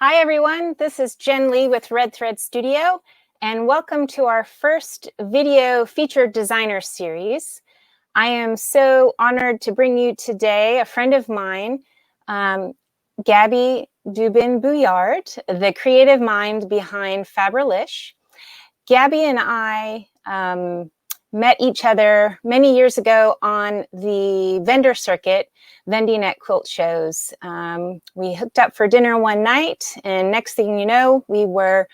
Hi, everyone. This is Jen Lee with Red Thread Studio, and welcome to our first video featured designer series. I am so honored to bring you today a friend of mine, Gabby Dubin Bullard, the creative mind behind Fabrilish. Gabby and I met each other many years ago on the vendor circuit, vending at quilt shows. We hooked up for dinner one night, and next thing you know, we were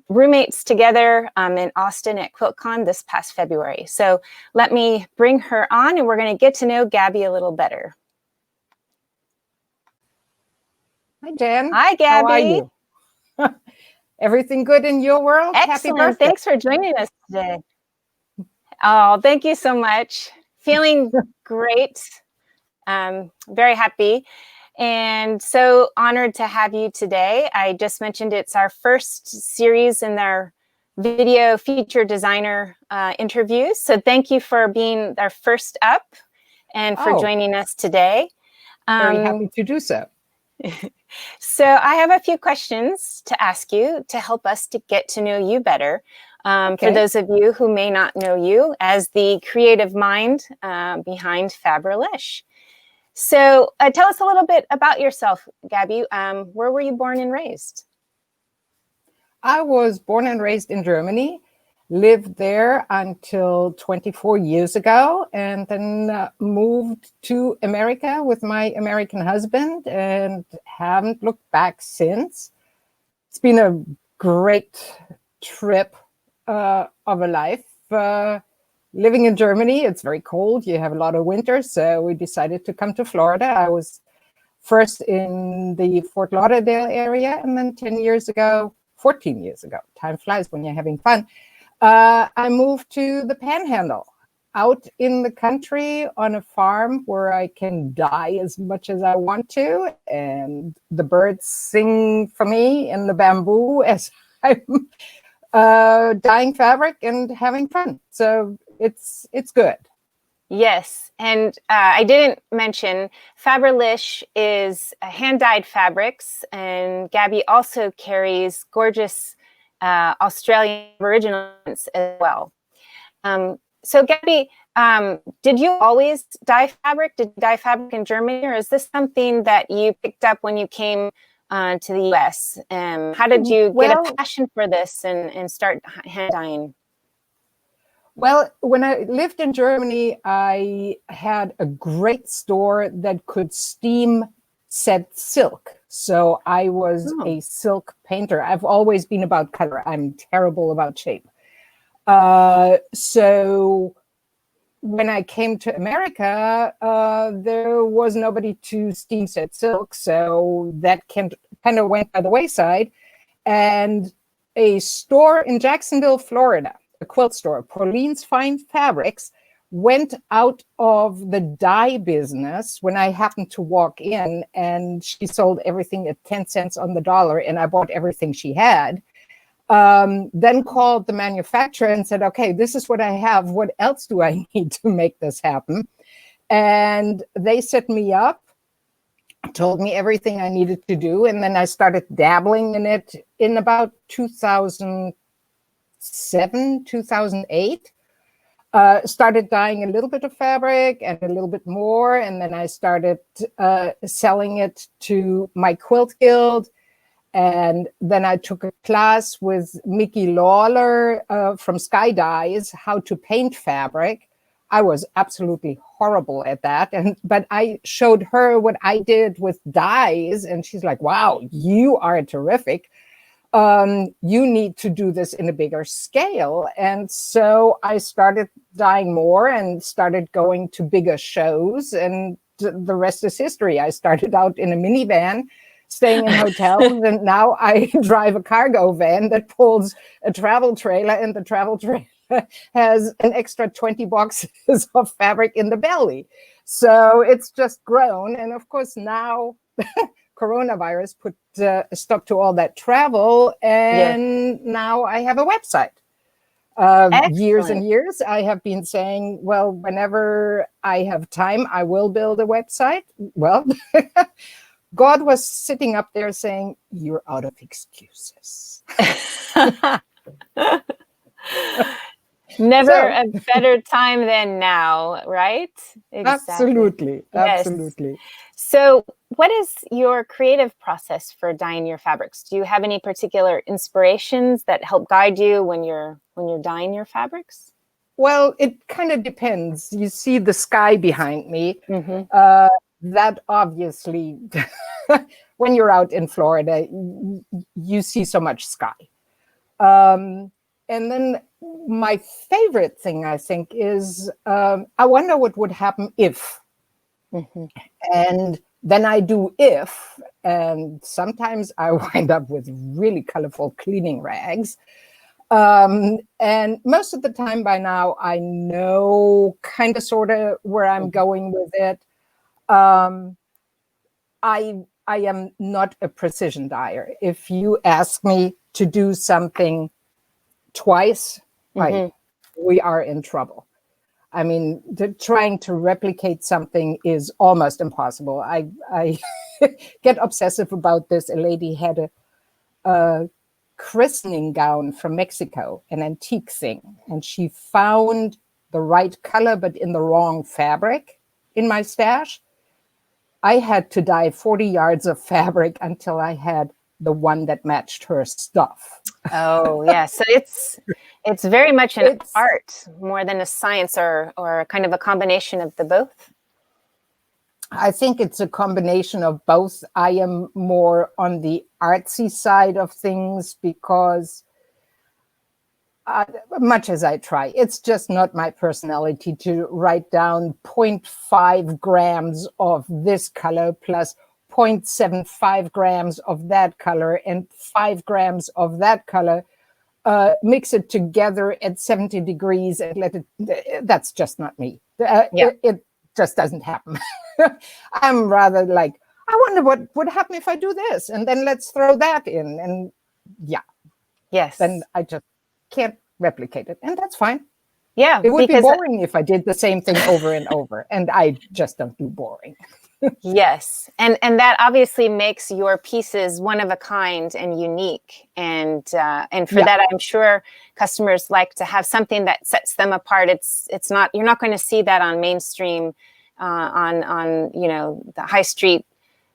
roommates together in Austin at QuiltCon this past February. So let me bring her on, and we're going to get to know Gabby a little better. Hi, Jen. Hi, Gabby. How are you? Everything good in your world? Excellent. Happy birthday. Thanks for joining us today. Oh, thank you so much. Feeling great. Very happy. And so honored to have you today. I just mentioned it's our first series in our video feature designer interviews. So thank you for being our first up and for joining us today. Very happy to do so. So I have a few questions to ask you to help us to get to know you better. For those of you who may not know you as the creative mind behind Fabrilish. So tell us a little bit about yourself, Gabby. Where were you born and raised? I was born and raised in Germany, lived there until 24 years ago, and then moved to America with my American husband and haven't looked back since. It's been a great trip of a life. Living in Germany, it's very cold. You have a lot of winter, so we decided to come to Florida. I was first in the Fort Lauderdale area, and then 14 years ago, time flies when you're having fun, I moved to the Panhandle, out in the country on a farm where I can die as much as I want to, and the birds sing for me in the bamboo as I'm dyeing fabric and having fun. So it's good. Yes, and I didn't mention Fabrilish is hand-dyed fabrics, and Gabby also carries gorgeous Australian originals as well. So Gabby, did you always dye fabric? Did you dye fabric in Germany, or is this something that you picked up when you came to the US? How did you get a passion for this and start hand dyeing? Well, when I lived in Germany, I had a great store that could steam set silk. So I was a silk painter. I've always been about color. I'm terrible about shape. So when I came to America, there was nobody to steam set silk. So that kind of went by the wayside. And a store in Jacksonville, Florida, a quilt store, Pauline's Fine Fabrics, went out of the dye business when I happened to walk in, and she sold everything at 10 cents on the dollar, and I bought everything she had. Then called the manufacturer and said, okay, this is what I have. What else do I need to make this happen? And they set me up, told me everything I needed to do. And then I started dabbling in it in about 2007, 2008. Started dyeing a little bit of fabric and a little bit more. And then I started selling it to my quilt guild. And then I took a class with Mickey Lawler from Sky Dyes, how to paint fabric. I was absolutely horrible at that. But I showed her what I did with dyes. And she's like, wow, you are terrific. You need to do this in a bigger scale. And so I started dyeing more and started going to bigger shows. And the rest is history. I started out in a minivan, staying in hotels, and now I drive a cargo van that pulls a travel trailer, and the travel trailer has an extra 20 boxes of fabric in the belly. So it's just grown. And of course, now coronavirus put stop to all that travel, and now I have a website. Years and years, I have been saying, well, whenever I have time, I will build a website. Well, God was sitting up there saying, "You're out of excuses." Never So, a better time than now, right? Exactly. absolutely, Yes. absolutely. So, what is your creative process for dyeing your fabrics? Do you have any particular inspirations that help guide you when you're dyeing your fabrics? Well, it kind of depends. You see the sky behind me. Mm-hmm. That obviously, when you're out in Florida, you see so much sky. And then my favorite thing, I think, is I wonder what would happen if. Mm-hmm. And then I do if, and sometimes I wind up with really colorful cleaning rags. And most of the time by now, I know kind of sort of where I'm going with it. Um, I am not a precision dyer. If you ask me to do something twice, Mm-hmm. we are in trouble. I mean, trying to replicate something is almost impossible. I get obsessive about this. A lady had a christening gown from Mexico, an antique thing, and she found the right color, but in the wrong fabric in my stash. I had to dye 40 yards of fabric until I had the one that matched her stuff. Oh, yeah. So it's very much an It's art more than a science, or kind of a combination of the both. I think it's a combination of both. I am more on the artsy side of things because much as I try, it's just not my personality to write down 0.5 grams of this color plus 0.75 grams of that color and 5 grams of that color. Mix it together at 70 degrees and let it, that's just not me. Yeah. It just doesn't happen. I'm rather like, I wonder what would happen if I do this, and then let's throw that in. And yeah, Yes. then I just can't replicate it. And that's fine. Yeah. It would be Because boring if I did the same thing over and over. And I just don't do boring. yes. And that obviously makes your pieces one of a kind and unique. And for that, I'm sure customers like to have something that sets them apart. It's not, you're not going to see that on mainstream, on the high street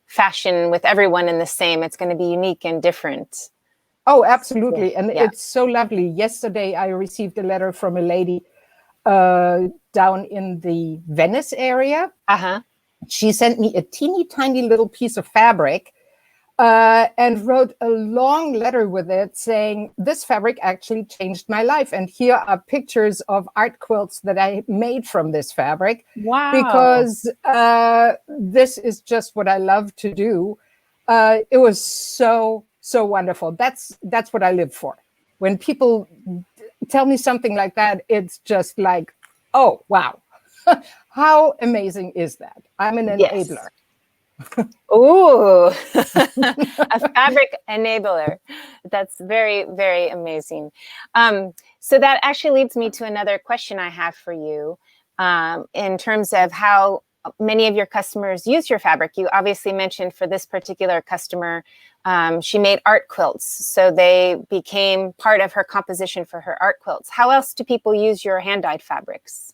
fashion with everyone in the same. It's going to be unique and different. Oh, absolutely. Yeah. And Yeah. it's so lovely. Yesterday, I received a letter from a lady down in the Venice area. Uh-huh. She sent me a teeny tiny little piece of fabric and wrote a long letter with it saying, this fabric actually changed my life. And here are pictures of art quilts that I made from this fabric. Wow. Because this is just what I love to do. It was so wonderful. That's what I live for. When people tell me something like that, it's just like, oh, wow. How amazing is that? I'm an enabler. Ooh, a fabric enabler. That's very, very amazing. So that actually leads me to another question I have for you, in terms of how many of your customers use your fabric. You obviously mentioned for this particular customer, she made art quilts, so they became part of her composition for her art quilts. How else do people use your hand-dyed fabrics?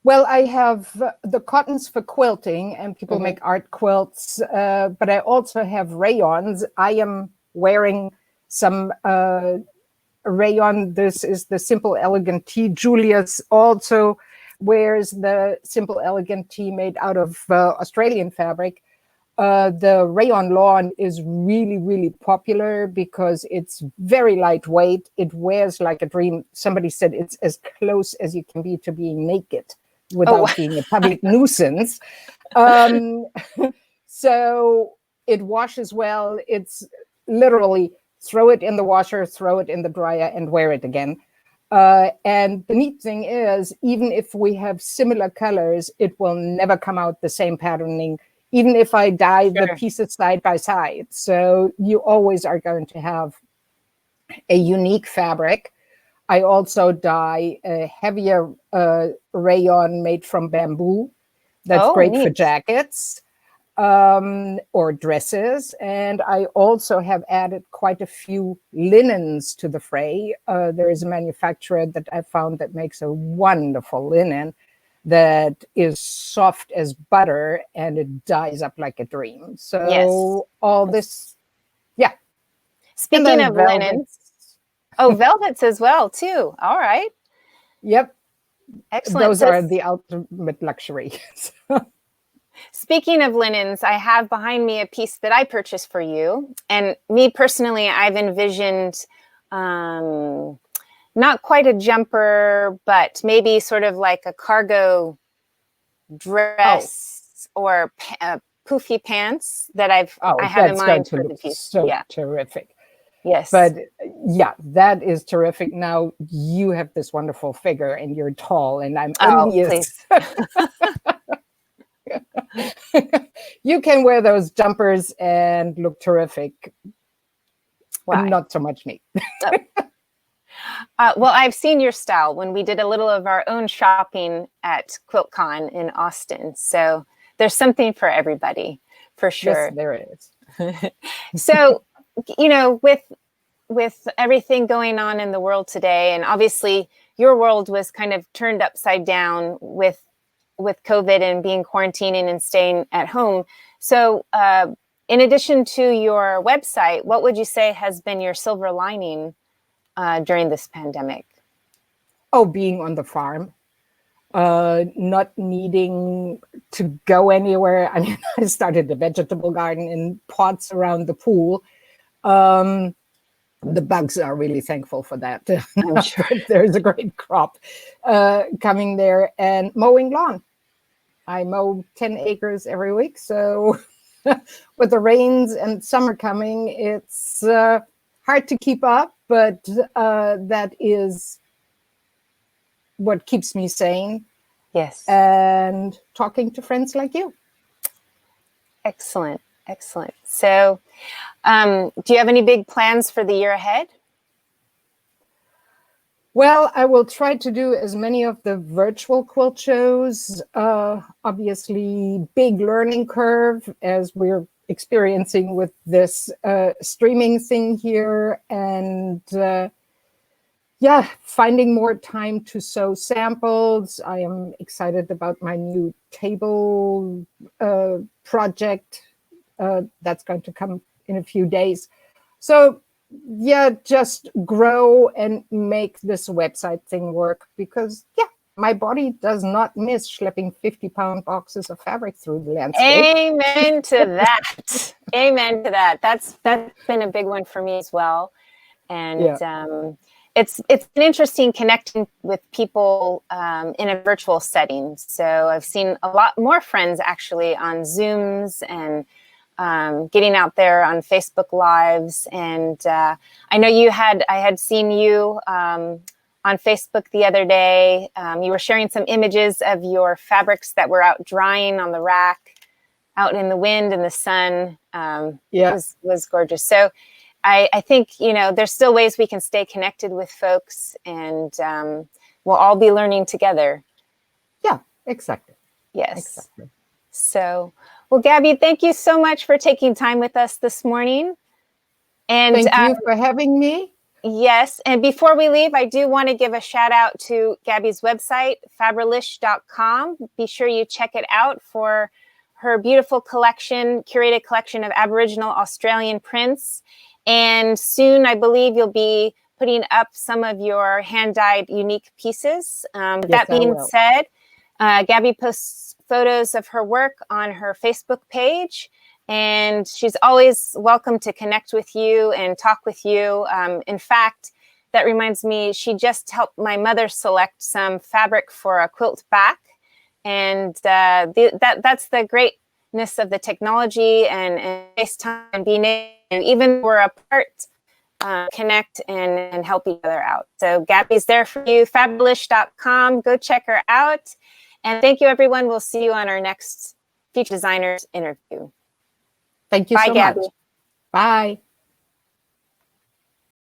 Well, I have the cottons for quilting, and people make art quilts, but I also have rayons. I am wearing some rayon. This is the Simple Elegant Tea. Julius also wears the Simple Elegant Tea made out of Australian fabric. The rayon lawn is really, really popular because it's very lightweight. It wears like a dream. Somebody said it's as close as you can be to being naked without being a public nuisance. So it washes well. It's literally throw it in the washer, throw it in the dryer, and wear it again. And the neat thing is, even if we have similar colors, it will never come out the same patterning, even if I dye the pieces side by side. So you always are going to have a unique fabric. I also dye a heavier rayon made from bamboo. That's great for jackets. or dresses. And I also have added quite a few linens to the fray. There is a manufacturer that I found that makes a wonderful linen that is soft as butter and it dyes up like a dream. So Yes. all this, yeah. Speaking of linens, oh, velvets as well too. All right. Yep. Excellent. Those are the ultimate luxury. Speaking of linens, I have behind me a piece that I purchased for you. And me personally, I've envisioned not quite a jumper, but maybe sort of like a cargo dress or poofy pants that I have in mind for the piece. So terrific. Yes. But yeah, that is terrific. Now you have this wonderful figure and you're tall and I'm envious. You can wear those jumpers and look terrific. Why? Not so much me. Well, I've seen your style when we did a little of our own shopping at QuiltCon in Austin. So there's something for everybody, for sure. Yes, there is. So, you know, with everything going on in the world today, and obviously your world was kind of turned upside down with COVID and being quarantining and staying at home. So in addition to your website, what would you say has been your silver lining during this pandemic? Oh, being on the farm, not needing to go anywhere. I mean, I started a vegetable garden in pots around the pool. The bugs are really thankful for that. I'm sure. There's a great crop coming there, and mowing lawn. I mow 10 acres every week. So with the rains and summer coming, it's hard to keep up, but that is what keeps me sane. Yes. And talking to friends like you. Excellent. Excellent. So do you have any big plans for the year ahead? Well, I will try to do as many of the virtual quilt shows. Obviously, big learning curve as we're experiencing with this streaming thing here. And yeah, finding more time to sew samples. I am excited about my new table project that's going to come in a few days. So yeah, just grow and make this website thing work because, yeah, my body does not miss schlepping 50-pound boxes of fabric through the landscape. Amen to that. Amen to that. That's been a big one for me as well. And yeah. It's been interesting connecting with people in a virtual setting. So I've seen a lot more friends actually on Zooms and getting out there on Facebook Lives. And I know I had seen you on Facebook the other day. You were sharing some images of your fabrics that were out drying on the rack, out in the wind and the sun. Was gorgeous. So I think, you know, there's still ways we can stay connected with folks and we'll all be learning together. Yeah, exactly. Yes. Exactly. So, well, Gabby, thank you so much for taking time with us this morning. And thank you for having me. Yes. And before we leave, I do want to give a shout out to Gabby's website, Fabrilish.com. Be sure you check it out for her beautiful collection, curated collection of Aboriginal Australian prints. And soon, I believe you'll be putting up some of your hand-dyed unique pieces. Yes, that being said, Gabby posts photos of her work on her Facebook page, and she's always welcome to connect with you and talk with you. In fact, that reminds me, she just helped my mother select some fabric for a quilt back, and that's the greatness of the technology and FaceTime and being able to, even we're apart, connect and help each other out. So Gabby's there for you, Fabrilish.com. Go check her out. And thank you, everyone. We'll see you on our next Future Designers interview. Thank you so much. Bye.